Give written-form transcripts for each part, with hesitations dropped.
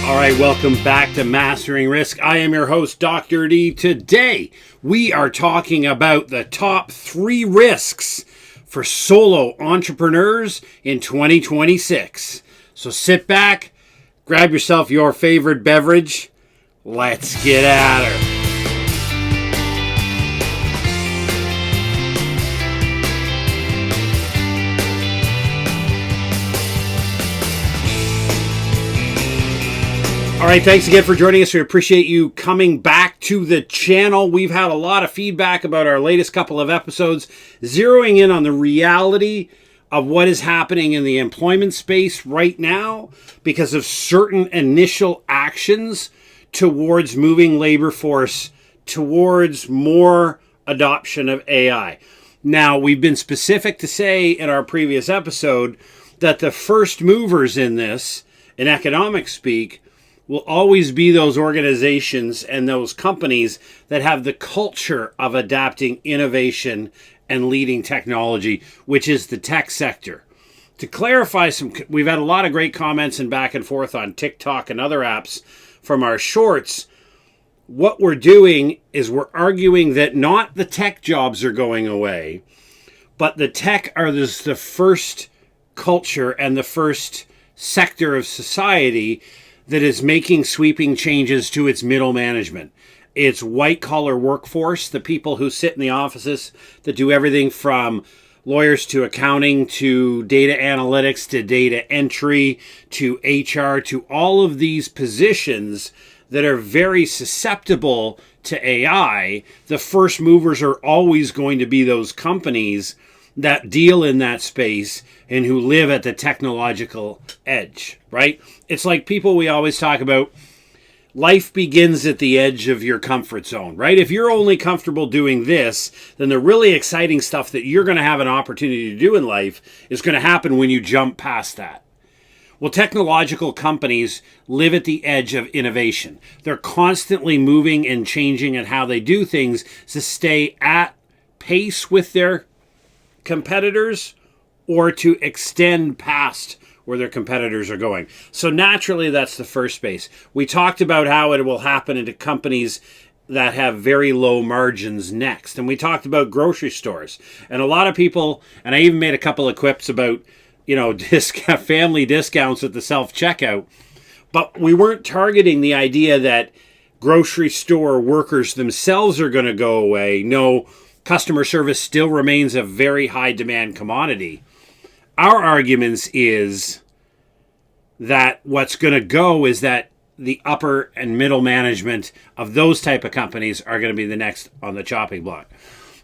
All right, welcome back to Mastering Risk. I am your host, Dr. D. Today, we are talking about the top 3 risks for solo entrepreneurs in 2026. So sit back, grab yourself your favorite beverage. Let's get at her. All right, thanks again for joining us. We appreciate you coming back to the channel. We've had a lot of feedback about our latest couple of episodes, zeroing in on the reality of what is happening in the employment space right now because of certain initial actions towards moving labor force towards more adoption of AI. Now, we've been specific to say in our previous episode that the first movers in this, in economic speak, will always be those organizations and those companies that have the culture of adapting innovation and leading technology, which is the tech sector. To clarify we've had a lot of great comments and back and forth on TikTok and other apps from our shorts. What we're doing is we're arguing that not the tech jobs are going away, but the tech are the first culture and the first sector of society that is making sweeping changes to its middle management. It's white-collar workforce, the people who sit in the offices that do everything from lawyers to accounting to data analytics to data entry to HR to all of these positions that are very susceptible to AI. The first movers are always going to be those companies that deal in that space and who live at the technological edge, right? It's like people we always talk about, life begins at the edge of your comfort zone, right? If you're only comfortable doing this, then the really exciting stuff that you're going to have an opportunity to do in life is going to happen when you jump past that. Well, technological companies live at the edge of innovation. They're constantly moving and changing at how they do things to stay at pace with their competitors or to extend past where their competitors are going. So naturally, that's the first space. We talked about how it will happen into companies that have very low margins next. And we talked about grocery stores. And a lot of people, and I even made a couple of quips about, family discounts at the self-checkout. But we weren't targeting the idea that grocery store workers themselves are going to go away. No, customer service still remains a very high demand commodity. Our arguments is that what's going to go is that the upper and middle management of those type of companies are going to be the next on the chopping block.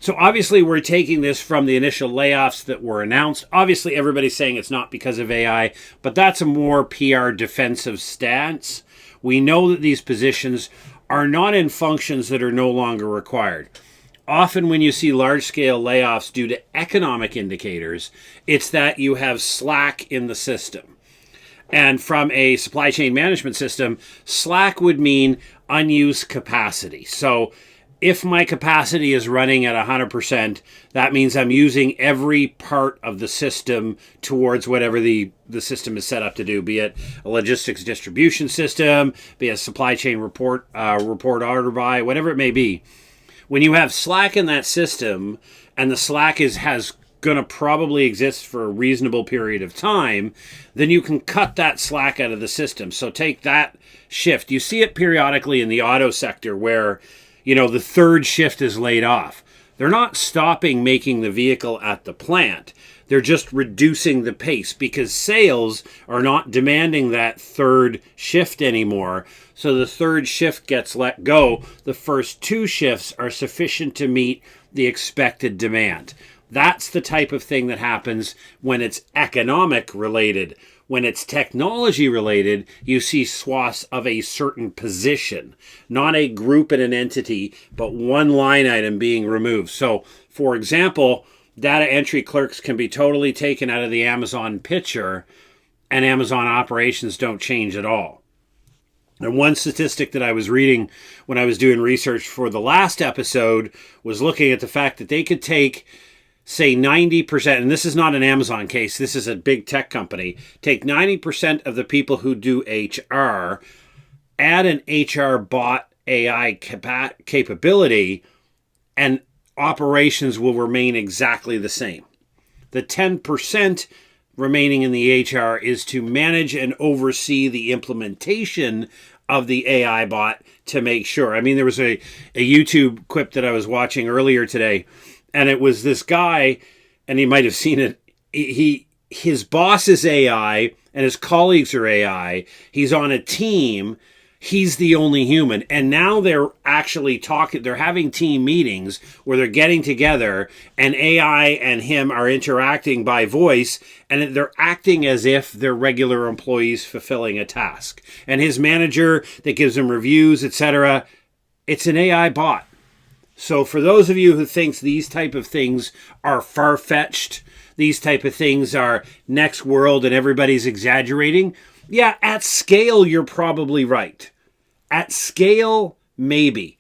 So obviously we're taking this from the initial layoffs that were announced. Obviously everybody's saying it's not because of AI, but that's a more PR defensive stance. We know that these positions are not in functions that are no longer required. Often when you see large-scale layoffs due to economic indicators, it's that you have slack in the system. And from a supply chain management system, slack would mean unused capacity. So if my capacity is running at 100%, that means I'm using every part of the system towards whatever the system is set up to do, be it a logistics distribution system, be it a supply chain report order buy, whatever it may be. When you have slack in that system, and the slack has going to probably exist for a reasonable period of time, then you can cut that slack out of the system. So take that shift. You see it periodically in the auto sector where, the third shift is laid off. They're not stopping making the vehicle at the plant. They're just reducing the pace because sales are not demanding that third shift anymore. So the third shift gets let go. The first 2 shifts are sufficient to meet the expected demand. That's the type of thing that happens when it's economic related. When it's technology related, you see swaths of a certain position, not a group and an entity, but one line item being removed. So, for example, data entry clerks can be totally taken out of the Amazon picture, and Amazon operations don't change at all. And one statistic that I was reading when I was doing research for the last episode was looking at the fact that they could take, say, 90%, and this is not an Amazon case, this is a big tech company, take 90% of the people who do HR, add an HR bot AI capability, and operations will remain exactly the same. The 10% remaining in the HR is to manage and oversee the implementation of the AI bot to make sure. I mean, there was a YouTube clip that I was watching earlier today, and it was this guy, and you might have seen it. His boss is AI, and his colleagues are AI. He's on a team. He's the only human. And now they're actually talking, they're having team meetings where they're getting together, and AI and him are interacting by voice, and they're acting as if they're regular employees fulfilling a task. And his manager that gives him reviews, etc., it's an AI bot. So for those of you who think these type of things are far-fetched, these type of things are next world and everybody's exaggerating, yeah, at scale, you're probably right. At scale, maybe.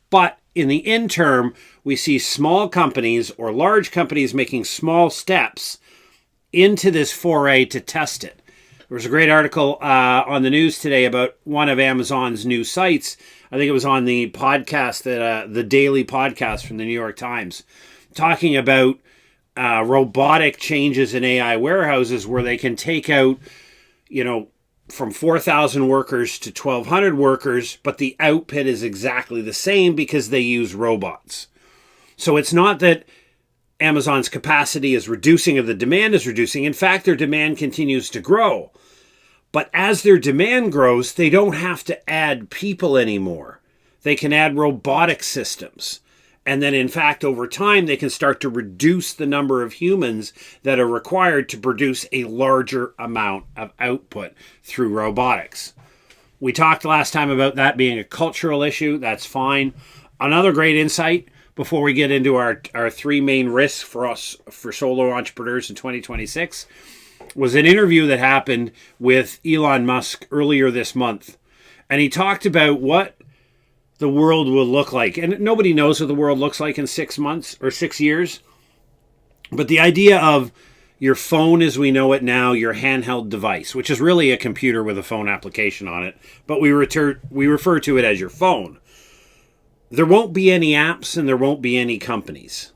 But in the interim, we see small companies or large companies making small steps into this foray to test it. There was a great article on the news today about one of Amazon's new sites. I think it was on the podcast, the daily podcast from the New York Times, talking about robotic changes in AI warehouses where they can take out, from 4,000 workers to 1,200 workers, but the output is exactly the same because they use robots. So it's not that Amazon's capacity is reducing or the demand is reducing. In fact, their demand continues to grow. But as their demand grows, they don't have to add people anymore. They can add robotic systems. And then, in fact, over time, they can start to reduce the number of humans that are required to produce a larger amount of output through robotics. We talked last time about that being a cultural issue. That's fine. Another great insight before we get into our three main risks for us, for solo entrepreneurs in 2026, was an interview that happened with Elon Musk earlier this month. And he talked about what the world will look like. And nobody knows what the world looks like in 6 months or 6 years. But the idea of your phone as we know it now, your handheld device, which is really a computer with a phone application on it, but we refer to it as your phone. There won't be any apps and there won't be any companies.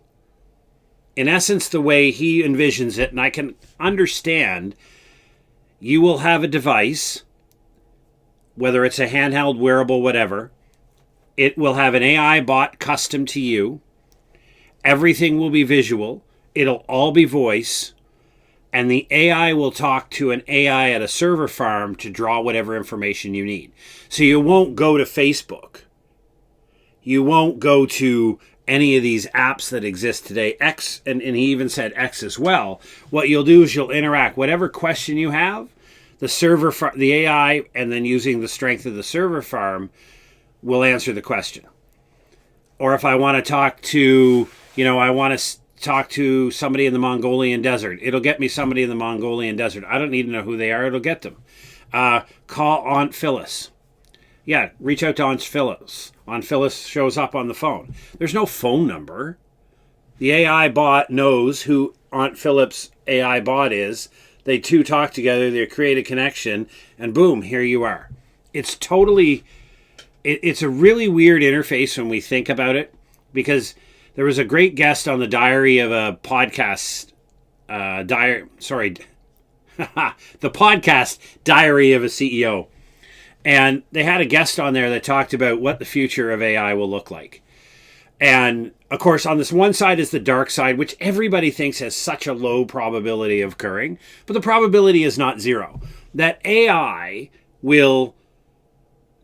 In essence, the way he envisions it, and I can understand, you will have a device, whether it's a handheld, wearable, whatever. It will have an AI bot custom to you. Everything will be visual. It'll all be voice. And the AI will talk to an AI at a server farm to draw whatever information you need. So you won't go to Facebook. You won't go to any of these apps that exist today. X, and he even said X as well. What you'll do is you'll interact. Whatever question you have, the AI, and then using the strength of the server farm, will answer the question. Or if I want to talk to, talk to somebody in the Mongolian desert, it'll get me somebody in the Mongolian desert. I don't need to know who they are. It'll get them. Call Aunt Phyllis. Yeah, reach out to Aunt Phyllis. Aunt Phyllis shows up on the phone. There's no phone number. The AI bot knows who Aunt Phyllis' AI bot is. They two talk together. They create a connection. And boom, here you are. It's a really weird interface when we think about it, because there was a great guest on the Diary of a Podcast, the podcast Diary of a CEO. And they had a guest on there that talked about what the future of AI will look like. And of course, on this one side is the dark side, which everybody thinks has such a low probability of occurring, but the probability is not zero, that AI will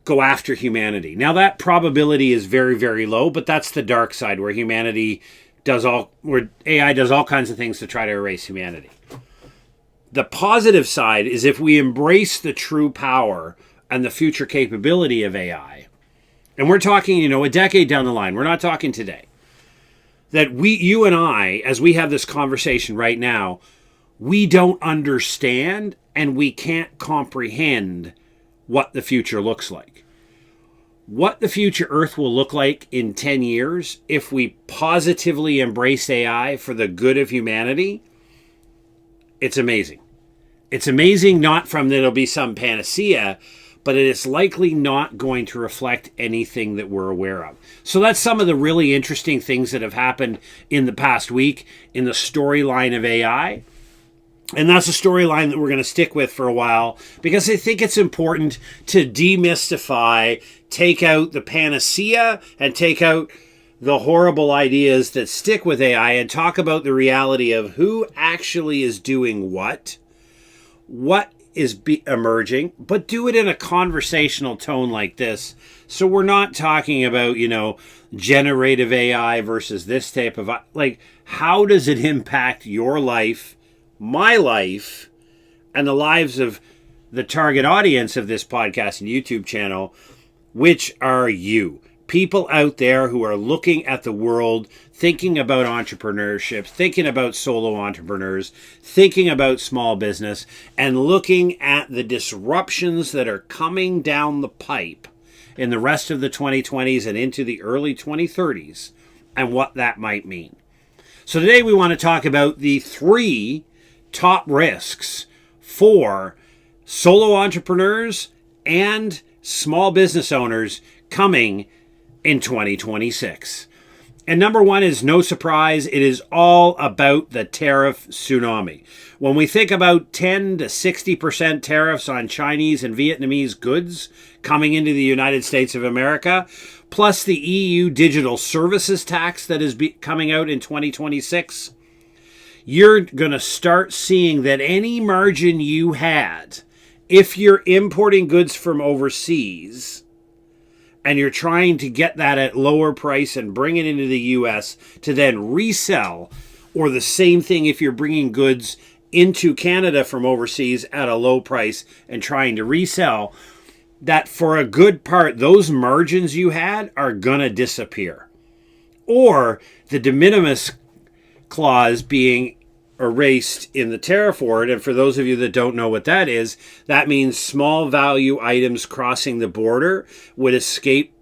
go after humanity. Now that probability is very, very low, but that's the dark side where where AI does all kinds of things to try to erase humanity. The positive side is if we embrace the true power and the future capability of AI, and we're talking, a decade down the line, we're not talking today, that you and I, as we have this conversation right now, we don't understand and we can't comprehend what the future looks like. What the future Earth will look like in 10 years if we positively embrace AI for the good of humanity, it's amazing. It's amazing not from that it'll be some panacea, but it is likely not going to reflect anything that we're aware of. So that's some of the really interesting things that have happened in the past week in the storyline of AI. And that's a storyline that we're going to stick with for a while, because I think it's important to demystify, take out the panacea and take out the horrible ideas that stick with AI and talk about the reality of who actually is doing what is emerging, but do it in a conversational tone like this. So we're not talking about, generative AI versus this type of, how does it impact your life, my life, and the lives of the target audience of this podcast and YouTube channel, which are you. People out there who are looking at the world, thinking about entrepreneurship, thinking about solo entrepreneurs, thinking about small business, and looking at the disruptions that are coming down the pipe in the rest of the 2020s and into the early 2030s, and what that might mean. So today we want to talk about the 3 top risks for solo entrepreneurs and small business owners coming in 2026. And number 1 is no surprise. It is all about the tariff tsunami. When we think about 10 to 60% tariffs on Chinese and Vietnamese goods coming into the United States of America, plus the EU digital services tax that is coming out in 2026, you're going to start seeing that any margin you had, if you're importing goods from overseas and you're trying to get that at lower price and bring it into the US to then resell, or the same thing if you're bringing goods into Canada from overseas at a low price and trying to resell, that for a good part, those margins you had are going to disappear. Or the de minimis clause being erased in the tariff word. And for those of you that don't know what that is, that means small value items crossing the border would escape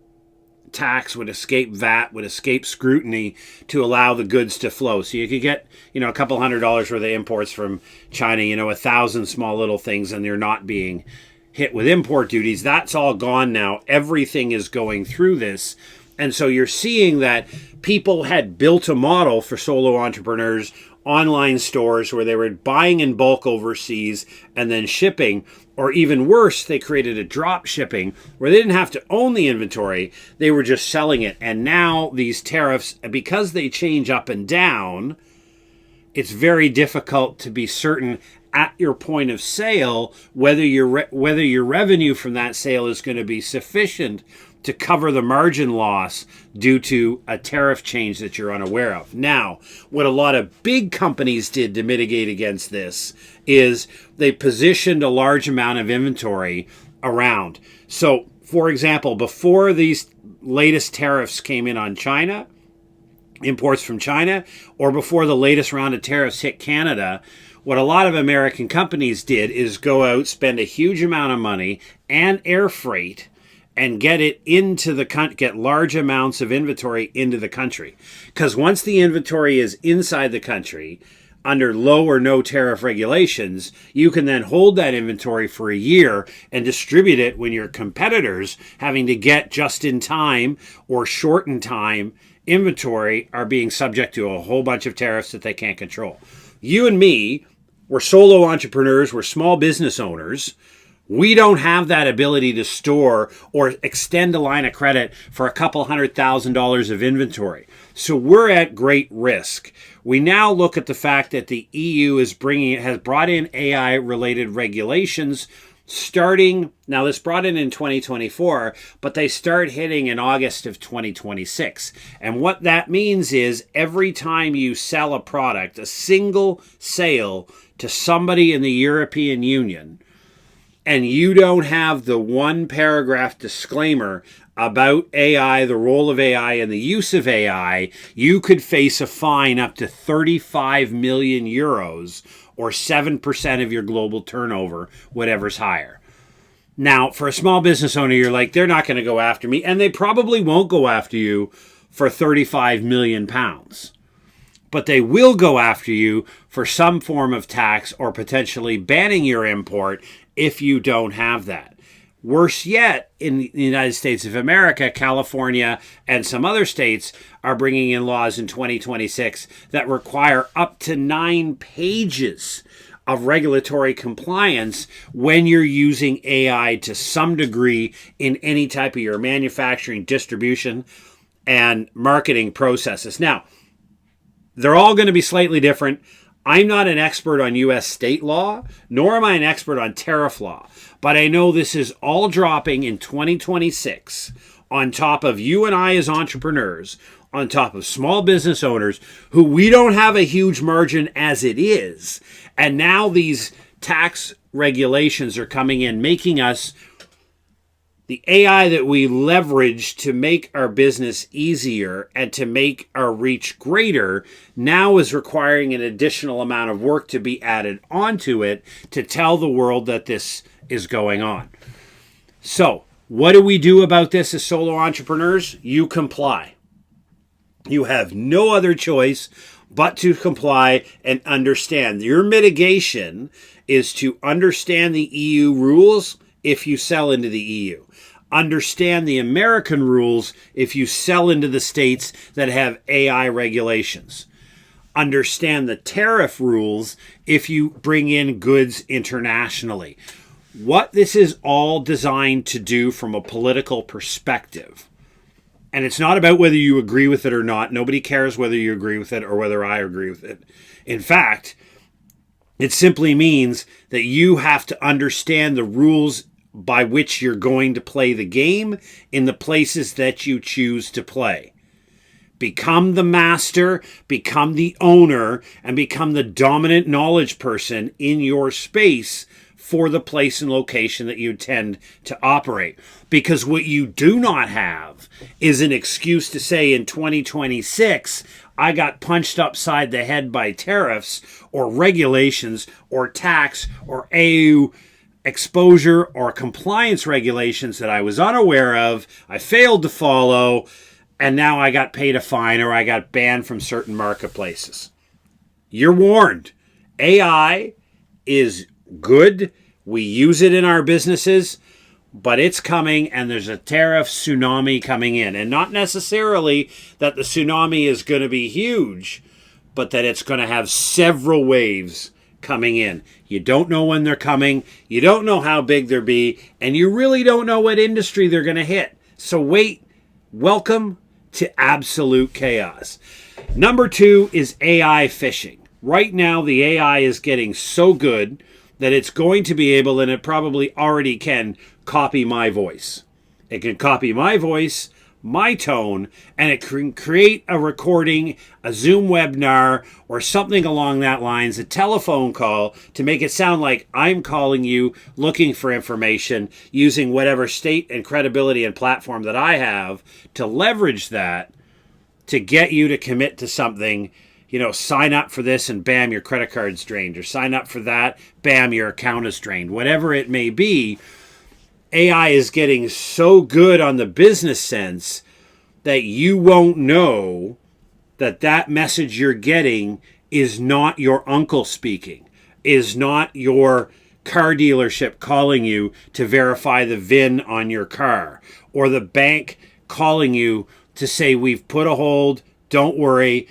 tax, would escape VAT, would escape scrutiny to allow the goods to flow. So you could get, a couple $100 worth of imports from China, 1,000 small little things, and they're not being hit with import duties. That's all gone now. Everything is going through this. And so you're seeing that people had built a model for solo entrepreneurs, online stores where they were buying in bulk overseas and then shipping, or even worse, they created a drop shipping where they didn't have to own the inventory, they were just selling it. And now these tariffs, because they change up and down, it's very difficult to be certain at your point of sale whether your revenue from that sale is going to be sufficient to cover the margin loss due to a tariff change that you're unaware of. Now, what a lot of big companies did to mitigate against this is they positioned a large amount of inventory around. So, for example, before these latest tariffs came in on China, imports from China, or before the latest round of tariffs hit Canada, what a lot of American companies did is go out, spend a huge amount of money and air freight, and get large amounts of inventory into the country. Because once the inventory is inside the country, under low or no tariff regulations, you can then hold that inventory for a year and distribute it when your competitors having to get just in time or short in time inventory are being subject to a whole bunch of tariffs that they can't control. You and me, we're solo entrepreneurs, we're small business owners. We don't have that ability to store or extend a line of credit for a couple $100,000 of inventory. So we're at great risk. We now look at the fact that the EU has brought in AI-related regulations starting, now this brought in 2024, but they start hitting in August of 2026. And what that means is every time you sell a product, a single sale to somebody in the European Union, and you don't have the 1-paragraph disclaimer about AI, the role of AI, and the use of AI, you could face a fine up to 35 million euros, or 7% of your global turnover, whatever's higher. Now, for a small business owner, you're like, they're not going to go after me, and they probably won't go after you for 35 million pounds. But they will go after you for some form of tax or potentially banning your import if you don't have that. Worse yet, in the United States of America, California and some other states are bringing in laws in 2026 that require up to 9 pages of regulatory compliance when you're using AI to some degree in any type of your manufacturing, distribution, and marketing processes. Now, they're all going to be slightly different. I'm not an expert on U.S. state law, nor am I an expert on tariff law, but I know this is all dropping in 2026 on top of you and I as entrepreneurs, on top of small business owners who we don't have a huge margin as it is. And now these tax regulations are coming in, making us the AI that we leverage to make our business easier and to make our reach greater now is requiring an additional amount of work to be added onto it to tell the world that this is going on. So, what do we do about this as solo entrepreneurs? You comply. You have no other choice but to comply and understand. Your mitigation is to understand the EU rules if you sell into the EU. Understand the American rules if you sell into the states that have AI regulations. Understand the tariff rules if you bring in goods internationally. What this is all designed to do from a political perspective. And it's not about whether you agree with it or not. Nobody cares whether you agree with it or whether I agree with it. In fact, it simply means that you have to understand the rules by which you're going to play the game in the places that you choose to play. Become the master, become the owner, and become the dominant knowledge person in your space for the place and location that you tend to operate. Because what you do not have is an excuse to say in 2026, I got punched upside the head by tariffs or regulations or tax or AU exposure or compliance regulations that I was unaware of, I failed to follow, and now I got paid a fine or I got banned from certain marketplaces. You're warned. AI is good. We use it in our businesses, but it's coming and there's a tariff tsunami coming in. And not necessarily that the tsunami is going to be huge, but that it's going to have several waves coming in. You don't know when they're coming. You don't know how big they'll be. And you really don't know what industry they're going to hit. So wait. Welcome to absolute chaos. Number 2 is AI phishing. Right now, the AI is getting so good that it's going to be able, and it probably already can, copy my voice. It can copy my voice, my tone, and it can create a recording, a Zoom webinar, or something along that lines, a telephone call, to make it sound like I'm calling you looking for information using whatever state and credibility and platform that I have to leverage that to get you to commit to something. You know, sign up for this and bam, your credit card's drained. Or sign up for that, bam, your account is drained. Whatever it may be, AI is getting so good on the business sense that you won't know that that message you're getting is not your uncle speaking, is not your car dealership calling you to verify the VIN on your car, or the bank calling you to say, we've put a hold, don't worry,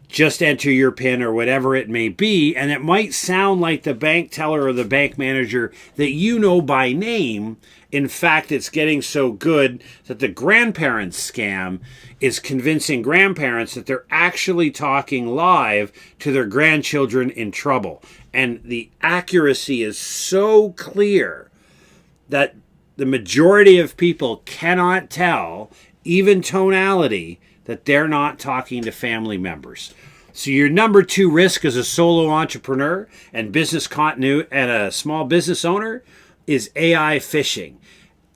just enter your PIN or whatever it may be. And it might sound like the bank teller or the bank manager that you know by name. In fact, it's getting so good that the grandparents scam is convincing grandparents that they're actually talking live to their grandchildren in trouble. And the accuracy is so clear that the majority of people cannot tell, even tonality, that they're not talking to family members. So your number 2 risk as a solo entrepreneur and business continuity and a small business owner is AI phishing.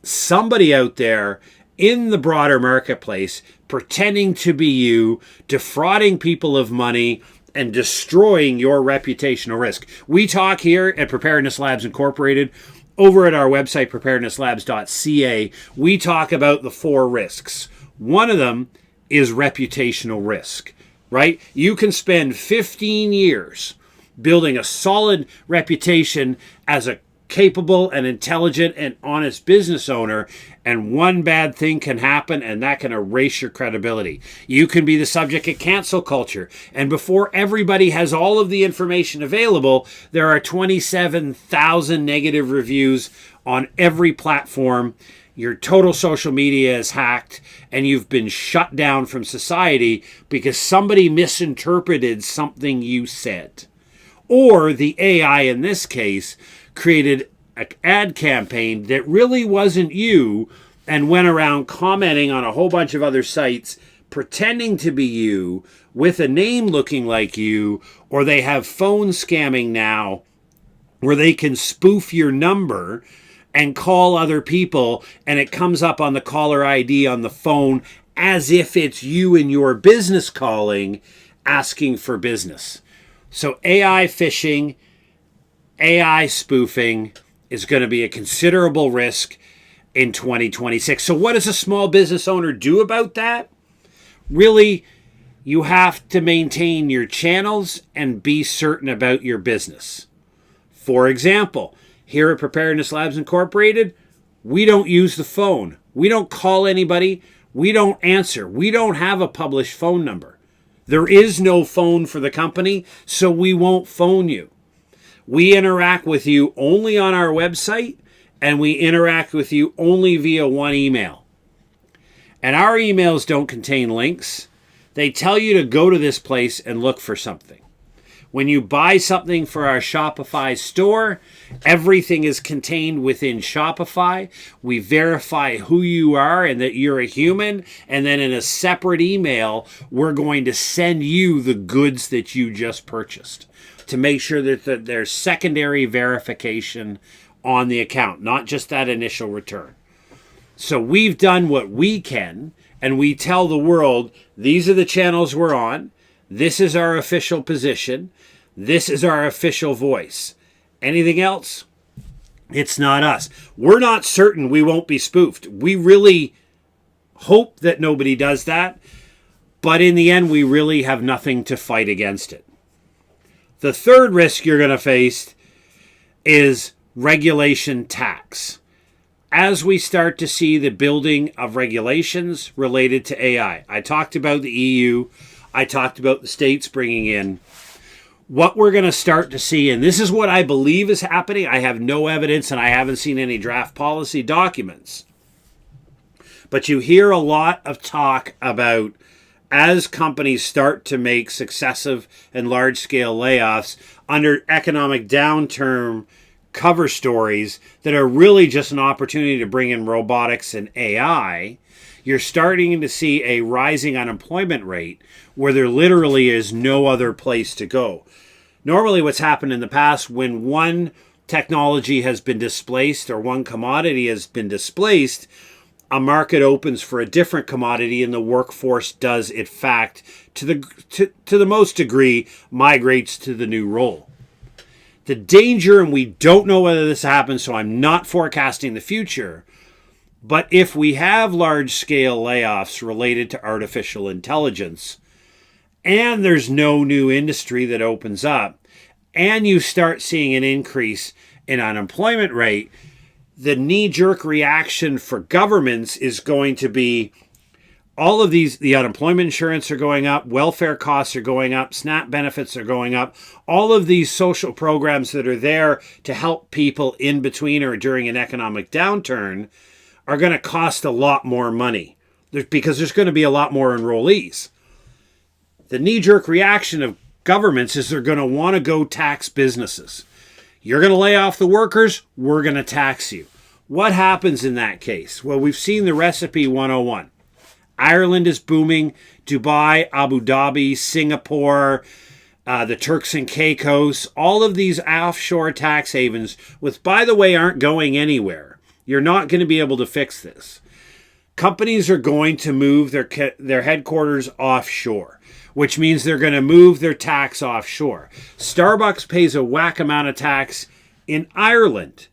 Somebody out there in the broader marketplace pretending to be you, defrauding people of money, and destroying your reputational risk. We talk here at Preparedness Labs Incorporated. Over at our website, preparednesslabs.ca, we talk about the 4 risks. One of them is reputational risk, right? You can spend 15 years building a solid reputation as a capable and intelligent and honest business owner, and one bad thing can happen and that can erase your credibility. You can be the subject of cancel culture, and before everybody has all of the information available, there are 27,000 negative reviews on every platform. Your total social media is hacked and you've been shut down from society because somebody misinterpreted something you said. Or the AI in this case created an ad campaign that really wasn't you and went around commenting on a whole bunch of other sites pretending to be you with a name looking like you. Or they have phone scamming now where they can spoof your number and call other people, and it comes up on the caller ID on the phone as if it's you and your business calling, asking for business. So AI phishing, AI spoofing is going to be a considerable risk in 2026. So what does a small business owner do about that? Really, you have to maintain your channels and be certain about your business. For example, here at Preparedness Labs Incorporated, we don't use the phone. We don't call anybody. We don't answer. We don't have a published phone number. There is no phone for the company, so we won't phone you. We interact with you only on our website, and we interact with you only via one email. And our emails don't contain links. They tell you to go to this place and look for something. When you buy something for our Shopify store, everything is contained within Shopify. We verify who you are and that you're a human. And then in a separate email, we're going to send you the goods that you just purchased to make sure that there's secondary verification on the account, not just that initial return. So we've done what we can, and we tell the world, these are the channels we're on. This is our official position. This is our official voice. Anything else? It's not us. We're not certain we won't be spoofed. We really hope that nobody does that. But in the end, we really have nothing to fight against it. The third risk you're going to face is regulation tax. As we start to see the building of regulations related to AI, I talked about the EU. I talked about the states bringing in. What we're going to start to see, and this is what I believe is happening. I have no evidence and I haven't seen any draft policy documents. But you hear a lot of talk about as companies start to make successive and large-scale layoffs under economic downturn cover stories that are really just an opportunity to bring in robotics and AI, you're starting to see a rising unemployment rate where there literally is no other place to go. Normally what's happened in the past, when one technology has been displaced or one commodity has been displaced, a market opens for a different commodity and the workforce does, in fact, to the most degree, migrates to the new role. The danger, and we don't know whether this happens, so I'm not forecasting the future, but if we have large-scale layoffs related to artificial intelligence, and there's no new industry that opens up, and you start seeing an increase in unemployment rate, the knee-jerk reaction for governments is going to be all of these, the unemployment insurance are going up, welfare costs are going up, SNAP benefits are going up. All of these social programs that are there to help people in between or during an economic downturn are going to cost a lot more money because there's going to be a lot more enrollees. The knee-jerk reaction of governments is they're going to want to go tax businesses. You're going to lay off the workers, we're going to tax you. What happens in that case? Well, we've seen the recipe 101. Ireland is booming. Dubai, Abu Dhabi, Singapore, the Turks and Caicos, all of these offshore tax havens, which, by the way, aren't going anywhere. You're not going to be able to fix this. Companies are going to move their headquarters offshore, which means they're going to move their tax offshore. Starbucks pays a whack amount of tax in Ireland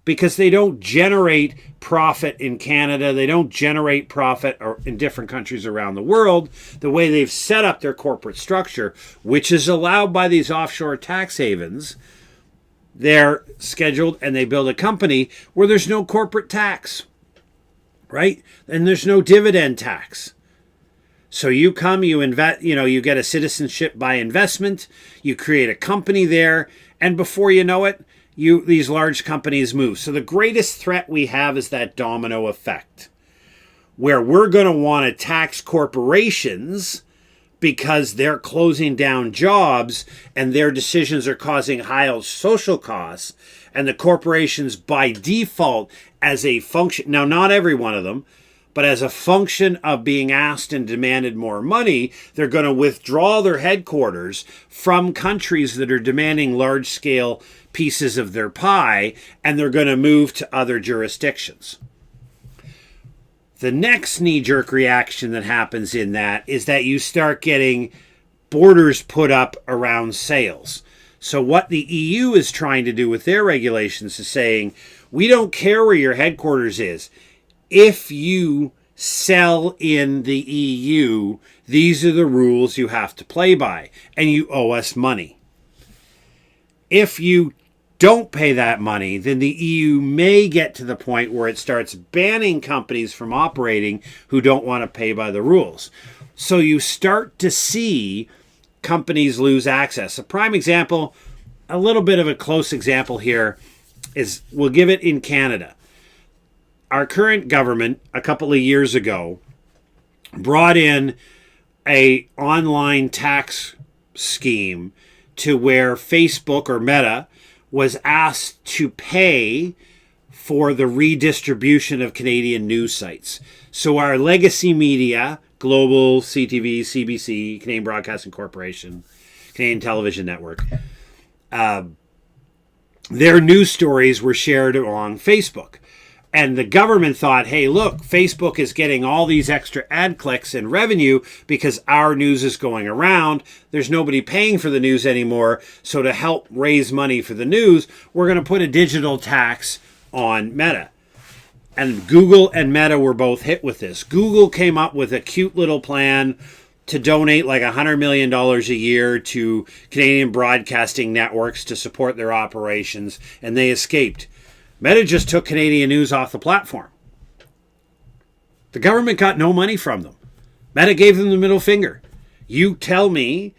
because they don't generate profit in Canada. They don't generate profit or in different countries around the world. The way they've set up their corporate structure, which is allowed by these offshore tax havens, they're scheduled and they build a company where there's no corporate tax, right? And there's no dividend tax. So you come, you invest, you get a citizenship by investment, you create a company there, and before you know it, these large companies move. So the greatest threat we have is that domino effect, where we're going to want to tax corporations because they're closing down jobs and their decisions are causing high social costs. And the corporations by default, as a function, now not every one of them, but as a function of being asked and demanded more money, they're going to withdraw their headquarters from countries that are demanding large-scale pieces of their pie, and they're going to move to other jurisdictions. The next knee-jerk reaction that happens in that is that you start getting borders put up around sales. So what the EU is trying to do with their regulations is saying, we don't care where your headquarters is. If you sell in the EU, these are the rules you have to play by, and you owe us money. If you don't pay that money, then the EU may get to the point where it starts banning companies from operating who don't want to pay by the rules. So you start to see companies lose access. A prime example, a little bit of a close example here, is we'll give it in Canada. Our current government, a couple of years ago, brought in an online tax scheme to where Facebook or Meta was asked to pay for the redistribution of Canadian news sites. So our legacy media, Global, CTV, CBC, Canadian Broadcasting Corporation, Canadian Television Network, their news stories were shared on Facebook. And the government thought, hey, look, Facebook is getting all these extra ad clicks and revenue because our news is going around. There's nobody paying for the news anymore. So to help raise money for the news, we're going to put a digital tax on Meta. And Google and Meta were both hit with this. Google came up with a cute little plan to donate like $100 million a year to Canadian broadcasting networks to support their operations, and they escaped. Meta just took Canadian news off the platform. The government got no money from them. Meta gave them the middle finger. You tell me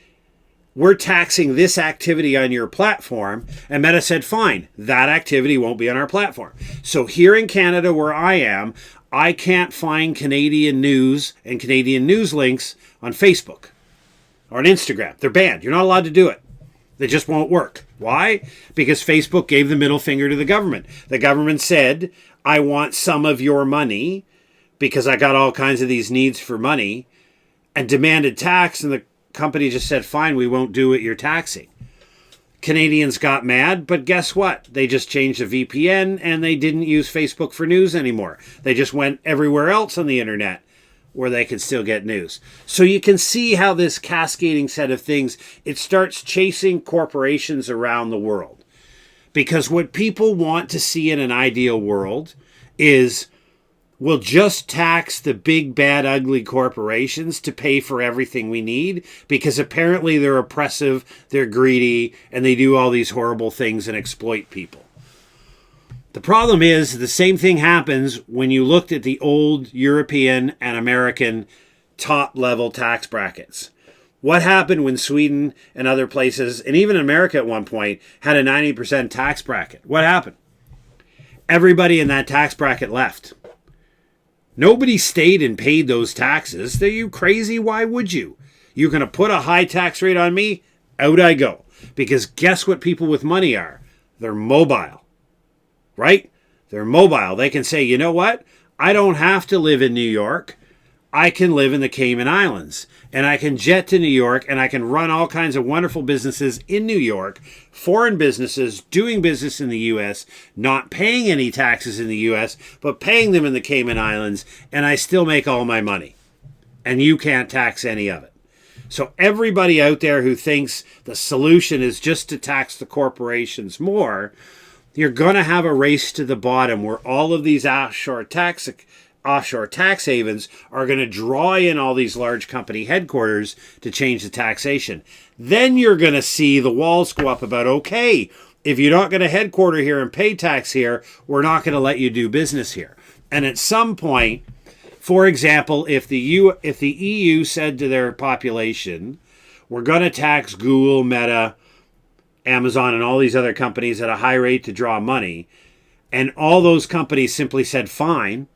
we're taxing this activity on your platform, and Meta said, fine, that activity won't be on our platform. So here in Canada where I am, I can't find Canadian news and Canadian news links on Facebook or on Instagram. They're banned. You're not allowed to do it. They just won't work. Why? Because Facebook gave the middle finger to the government. The government said, I want some of your money because I got all kinds of these needs for money, and demanded tax, and the company just said, fine, we won't do what you're taxing. Canadians got mad, but guess what? They just changed the VPN and they didn't use Facebook for news anymore. They just went everywhere else on the internet where they can still get news. So you can see how this cascading set of things, it starts chasing corporations around the world. Because what people want to see in an ideal world is we'll just tax the big, bad, ugly corporations to pay for everything we need, because apparently they're oppressive, they're greedy, and they do all these horrible things and exploit people. The problem is the same thing happens when you looked at the old European and American top-level tax brackets. What happened when Sweden and other places, and even America at one point, had a 90% tax bracket? What happened? Everybody in that tax bracket left. Nobody stayed and paid those taxes. Are you crazy? Why would you? You're going to put a high tax rate on me? Out I go. Because guess what people with money are? They're mobile. Right? They're mobile. They can say, you know what? I don't have to live in New York. I can live in the Cayman Islands. And I can jet to New York and I can run all kinds of wonderful businesses in New York, foreign businesses doing business in the U.S., not paying any taxes in the U.S., but paying them in the Cayman Islands, and I still make all my money. And you can't tax any of it. So everybody out there who thinks the solution is just to tax the corporations more, you're going to have a race to the bottom where all of these offshore tax havens are going to draw in all these large company headquarters to change the taxation. Then you're going to see the walls go up about, okay, if you're not going to headquarter here and pay tax here, we're not going to let you do business here. And at some point, for example, if the EU said to their population, we're going to tax Google, Meta, Amazon, and all these other companies at a high rate to draw money, and all those companies simply said, fine,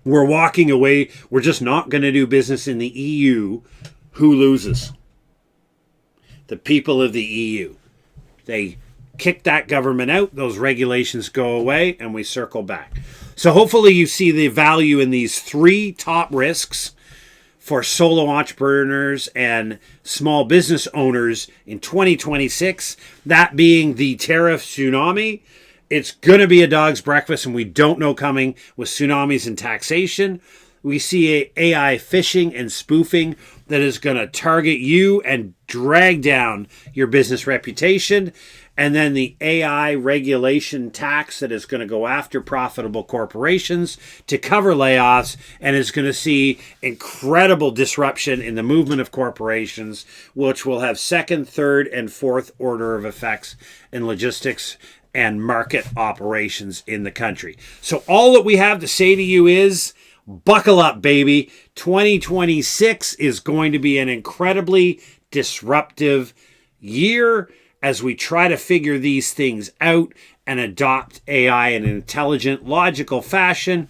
we're walking away, we're just not going to do business in the EU, who loses? The people of the EU. They kick that government out, those regulations go away, and we circle back. So hopefully you see the value in these three top risks for solo entrepreneurs and small business owners in 2026, that being the tariff tsunami. It's going to be a dog's breakfast, and we don't know coming with tsunamis and taxation. We see AI phishing and spoofing that is going to target you and drag down your business reputation. And then the AI regulation tax that is going to go after profitable corporations to cover layoffs, and is going to see incredible disruption in the movement of corporations, which will have second, third, and fourth order of effects in logistics and market operations in the country. So all that we have to say to you is, buckle up, baby. 2026 is going to be an incredibly disruptive year as we try to figure these things out and adopt AI in an intelligent, logical fashion.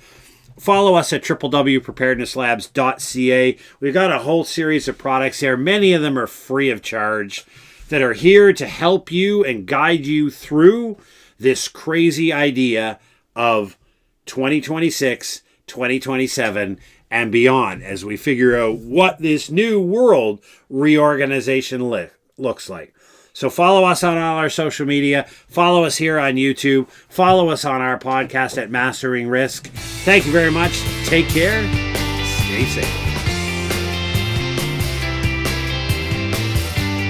Follow us at www.preparednesslabs.ca. We've got a whole series of products there. Many of them are free of charge that are here to help you and guide you through this crazy idea of 2026, 2027, and beyond as we figure out what this new world reorganization looks like. So follow us on all our social media. Follow us here on YouTube. Follow us on our podcast at Mastering Risk. Thank you very much. Take care. Stay safe.